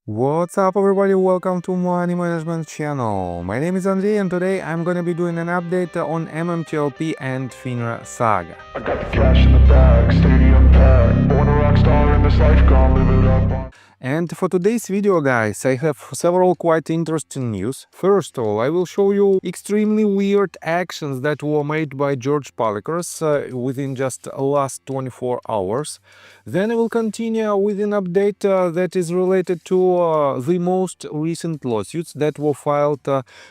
What's up everybody, welcome to Money Management channel. My name is Andrei and today I'm gonna be doing an update on MMTLP and FINRA saga. I got the cash in the bag, stadium packed. Born a rock star in this life, gonna live it up. And for today's video, guys, I have several quite interesting news. First of all, I will show you extremely weird actions that were made by George Palikaras within just last 24 hours. Then I will continue with an update that is related to the most recent lawsuits that were filed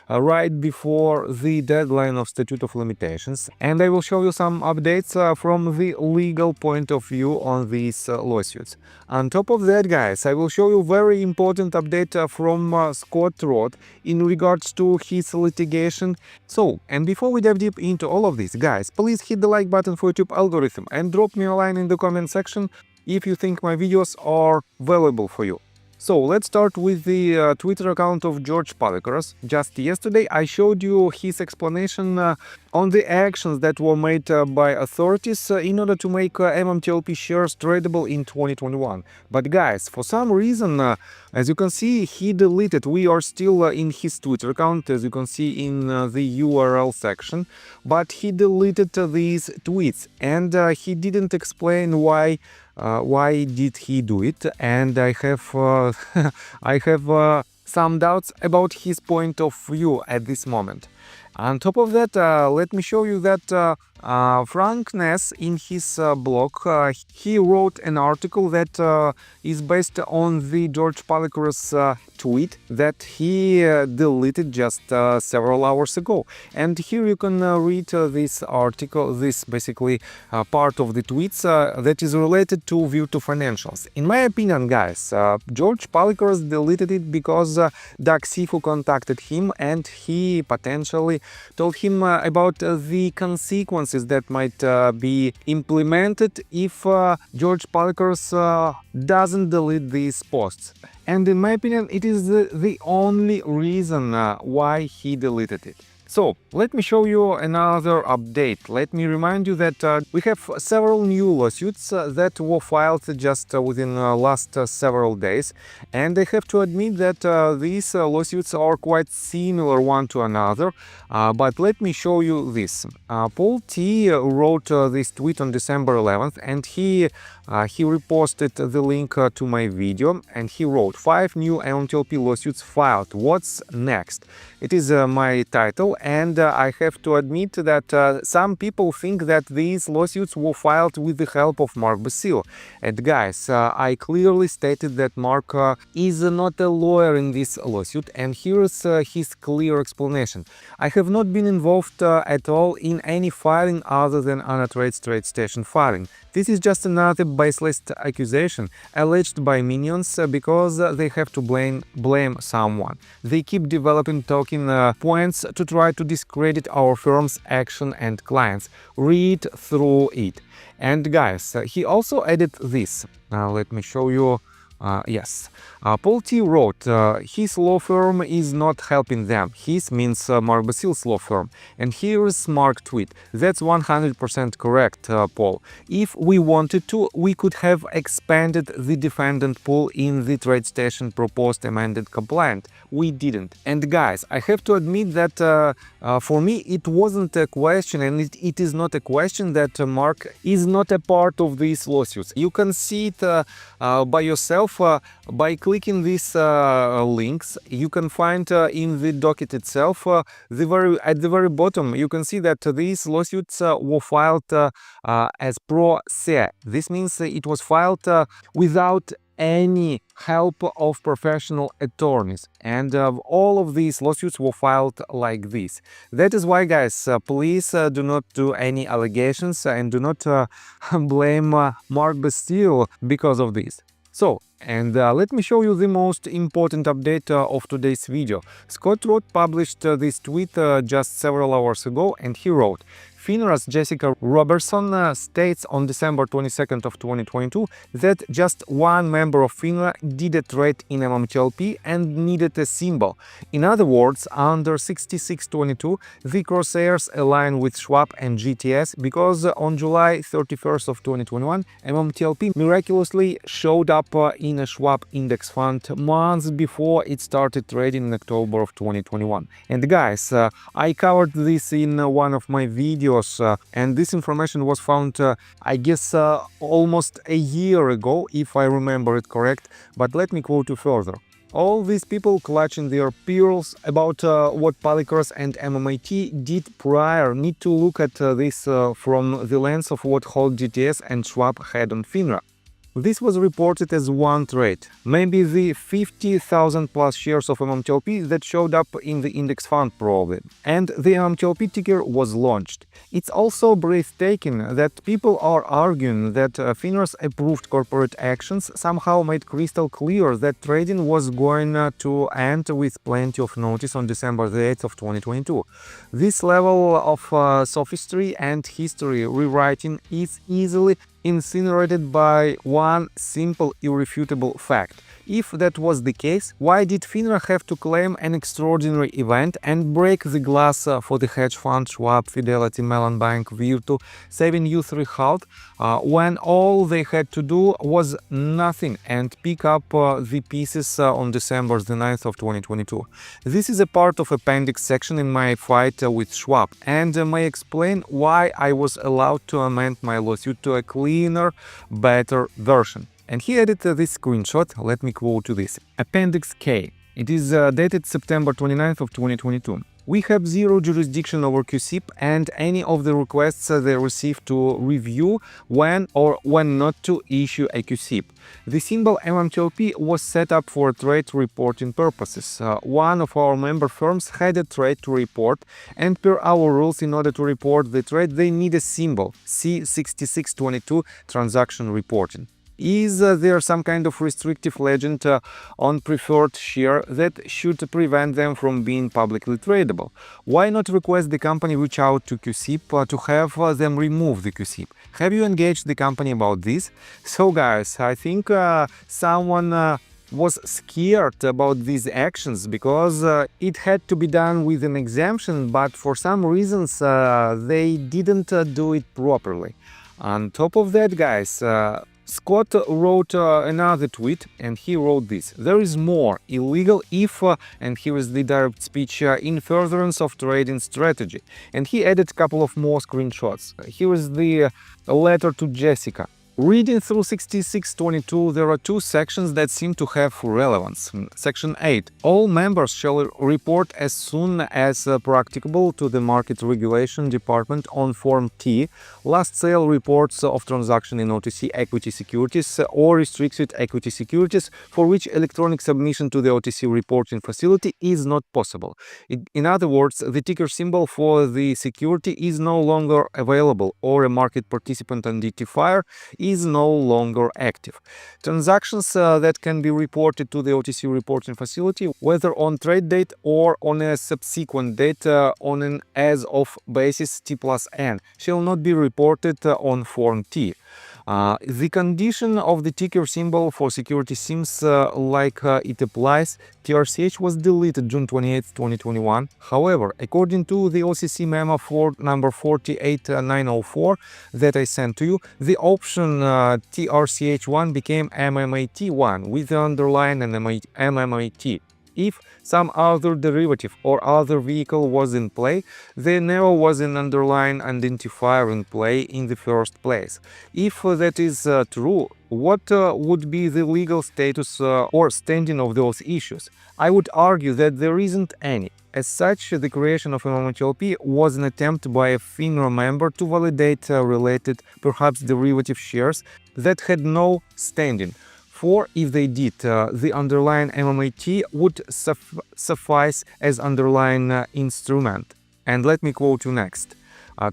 right before the deadline of statute of limitations. And I will show you some updates from the legal point of view on these lawsuits. On top of that, guys, I will show you very important update from Scott Roth in regards to his litigation. So, and before we dive deep into all of this, guys, please hit the like button for YouTube algorithm and drop me a line in the comment section if you think my videos are valuable for you. So let's start with the Twitter account of George Palikaras. Just yesterday I showed you his explanation on the actions that were made by authorities in order to make MMTLP shares tradable in 2021. But guys, for some reason, as you can see, he deleted. We are still in his Twitter account, as you can see in the URL section, but he deleted these tweets and he didn't explain why did he do it, and I have I have some doubts about his point of view at this moment. On top of that, let me show you that Frank Ness in his blog, he wrote an article that is based on the George Palikaras tweet that he deleted just several hours ago. And here you can read this article, this basically part of the tweets that is related to Virtu Financials. In my opinion, guys, George Palikaras deleted it because Doug Sifu contacted him and he potentially told him about the consequences that might be implemented if George Palikaras doesn't delete these posts. And in my opinion, it is the only reason why he deleted it. So, let me show you another update. Let me remind you that we have several new lawsuits that were filed just within the last several days. And I have to admit that these lawsuits are quite similar one to another. But let me show you this. Paul T. wrote this tweet on December 11th and he reposted the link to my video and he wrote 5 new MMTLP lawsuits filed. What's next? It is my title, and I have to admit that some people think that these lawsuits were filed with the help of Mark Basile. And guys, I clearly stated that Mark is not a lawyer in this lawsuit, and here's his clear explanation. I have not been involved at all in any filing other than Unattraded Trade Station filing. This is just another baseless accusation alleged by minions because they have to blame someone. They keep developing talking points to try to discredit our firm's action and clients. Read through it. And guys, he also added this. Let me show you. Yes, Paul T. wrote, his law firm is not helping them. His means Mark Basile's law firm. And here is Mark tweet. That's 100% correct, Paul. If we wanted to, we could have expanded the defendant pool in the trade station proposed amended complaint. We didn't. And guys, I have to admit that for me it wasn't a question, and it is not a question that Mark is not a part of these lawsuits. You can see it by yourself. By clicking these links, you can find in the docket itself, at the very bottom, you can see that these lawsuits were filed as pro se. This means it was filed without any help of professional attorneys, and all of these lawsuits were filed like this. That is why, guys, please do not do any allegations and do not blame Mark Basile because of this. So, and let me show you the most important update of today's video. Scott Roth published this tweet just several hours ago and he wrote, FINRA's Jessica Robertson states on December 22nd of 2022 that just one member of FINRA did a trade in MMTLP and needed a symbol. In other words, under 6622, the crosshairs align with SCHWAB and GTS because on July 31st of 2021, MMTLP miraculously showed up in a SCHWAB index fund months before it started trading in October of 2021. And guys, I covered this in one of my videos, and this information was found, I guess, almost a year ago, if I remember it correct, but let me quote you further. All these people clutching their pearls about what Palikaras and MMAT did prior need to look at this from the lens of what hold GTS and SCHWAB had on FINRA. This was reported as one trade, maybe the 50,000 plus shares of MMTLP that showed up in the index fund probably, and the MMTLP ticker was launched. It's also breathtaking that people are arguing that FINRA's approved corporate actions somehow made crystal clear that trading was going to end with plenty of notice on December the 8th of 2022. This level of sophistry and history rewriting is easily incinerated by one simple irrefutable fact. If that was the case, why did FINRA have to claim an extraordinary event and break the glass for the hedge fund SCHWAB, Fidelity, Mellon Bank, Virtu, Saving U3 Halt, when all they had to do was nothing and pick up the pieces on December the 9th of 2022? This is a part of appendix section in my fight with SCHWAB and may explain why I was allowed to amend my lawsuit to a cleaner, better version. And he added this screenshot, let me quote you this. Appendix K. It is dated September 29th of 2022. We have zero jurisdiction over QSIP and any of the requests they receive to review when or when not to issue a QSIP. The symbol MMTLP was set up for trade reporting purposes. One of our member firms had a trade to report, and per our rules, in order to report the trade, they need a symbol, C6622 transaction reporting. Is there some kind of restrictive legend on preferred share that should prevent them from being publicly tradable? Why not request the company reach out to QSIP to have them remove the QSIP? Have you engaged the company about this? So guys, I think someone was scared about these actions because it had to be done with an exemption, but for some reasons they didn't do it properly. On top of that, guys, Scott wrote another tweet and he wrote this: there is more illegal if, and here is the direct speech, in furtherance of trading strategy. And he added a couple of more screenshots. Here is the letter to Jessica. Reading through 6622, there are two sections that seem to have relevance. Section 8. All members shall report as soon as practicable to the Market Regulation Department on Form T last sale reports of transaction in OTC equity securities or restricted equity securities for which electronic submission to the OTC reporting facility is not possible. In other words, the ticker symbol for the security is no longer available or a market participant identifier is no longer active. Transactions that can be reported to the OTC reporting facility, whether on trade date or on a subsequent date on an as-of basis T+N, shall not be reported on Form T. The condition of the ticker symbol for security seems like it applies. TRCH was deleted June 28, 2021. However, according to the OCC memo for number 48904 that I sent to you, the option TRCH1 became MMAT1 with the underline and MMAT. If some other derivative or other vehicle was in play, there never was an underlying identifier in play in the first place. If that is true, what would be the legal status or standing of those issues? I would argue that there isn't any. As such, the creation of MMTLP was an attempt by a FINRA member to validate related, perhaps derivative shares that had no standing. For if they did, the underlying MMAT would suffice as underlying instrument. And let me quote you next.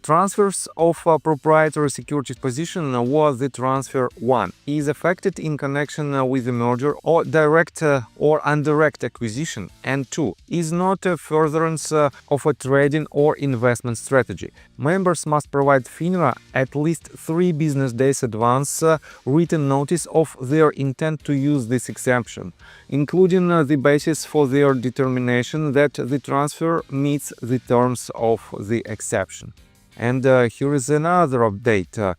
Transfers of proprietary securities position was the transfer 1 is affected in connection with the merger or direct or indirect acquisition, and 2 is not a furtherance of a trading or investment strategy. Members must provide FINRA at least 3 business days advance written notice of their intent to use this exemption, including the basis for their determination that the transfer meets the terms of the exception. And here is another update.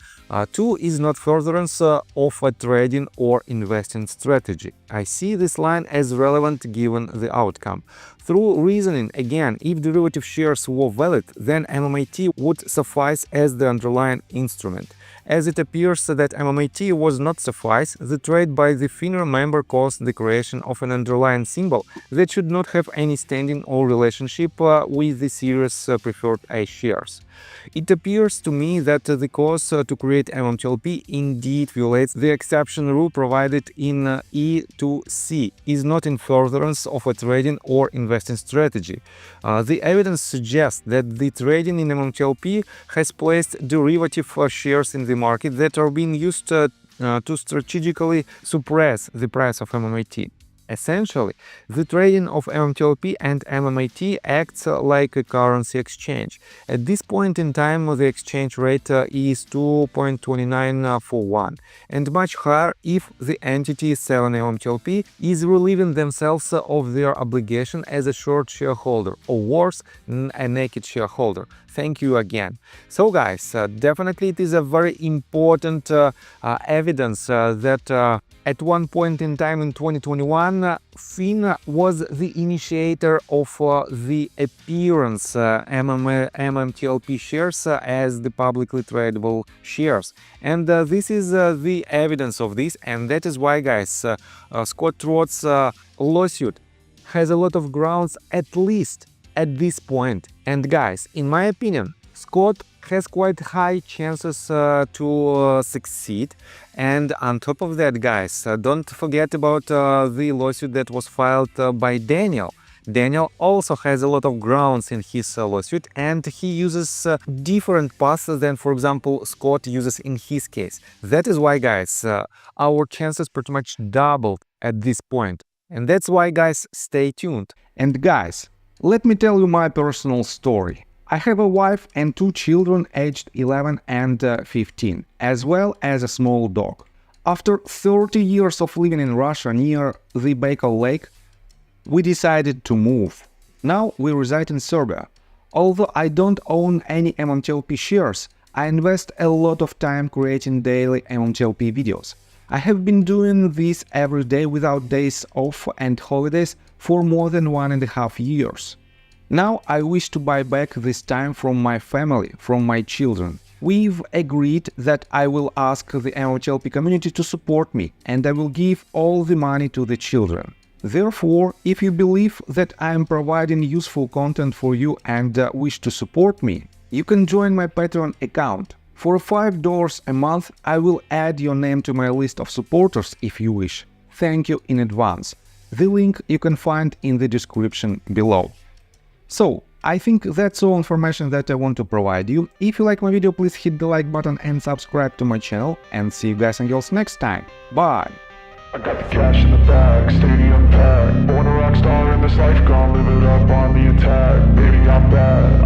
2 is not furtherance of a trading or investing strategy. I see this line as relevant given the outcome. Through reasoning, again, if derivative shares were valid, then MMAT would suffice as the underlying instrument. As it appears that MMAT was not suffice, the trade by the FINRA member caused the creation of an underlying symbol that should not have any standing or relationship with the series preferred A shares. It appears to me that the cause to create MMTLP indeed violates the exception rule provided in E to C, is not in furtherance of a trading or investing strategy. The evidence suggests that the trading in MMTLP has placed derivative shares in the market that are being used to strategically suppress the price of MMAT. Essentially, the trading of MMTLP and MMAT acts like a currency exchange. At this point in time, the exchange rate is 2.29 for 1, and much higher if the entity selling MMTLP is relieving themselves of their obligation as a short shareholder, or worse, a naked shareholder. Thank you again. So guys, definitely it is a very important evidence that at one point in time in 2021, FINRA was the initiator of the appearance MMTLP shares as the publicly tradable shares. And this is the evidence of this, and that is why, guys, Scott Trott's lawsuit has a lot of grounds, at least at this point. And guys, in my opinion, Scott has quite high chances to succeed. And on top of that, guys, don't forget about the lawsuit that was filed by Daniel. Daniel also has a lot of grounds in his lawsuit, and he uses different paths than, for example, Scott uses in his case. That is why, guys, our chances pretty much doubled at this point. And that's why, guys, stay tuned. And guys, let me tell you my personal story. I have a wife and 2 children aged 11 and 15, as well as a small dog. After 30 years of living in Russia near the Baikal Lake, we decided to move. Now we reside in Serbia. Although I don't own any MMTLP shares, I invest a lot of time creating daily MMTLP videos. I have been doing this every day without days off and holidays for more than 1.5 years. Now I wish to buy back this time from my family, from my children. We've agreed that I will ask the MMTLP community to support me, and I will give all the money to the children. Therefore, if you believe that I am providing useful content for you and wish to support me, you can join my Patreon account. For $5 a month, I will add your name to my list of supporters if you wish. Thank you in advance. The link you can find in the description below. So, I think that's all information that I want to provide you. If you like my video, please hit the like button and subscribe to my channel, and see you guys and girls next time. Bye! I got the cash in the bag, stadium packed. Born a rock star in this life, gone live it up on the attack. Baby, I'm bad.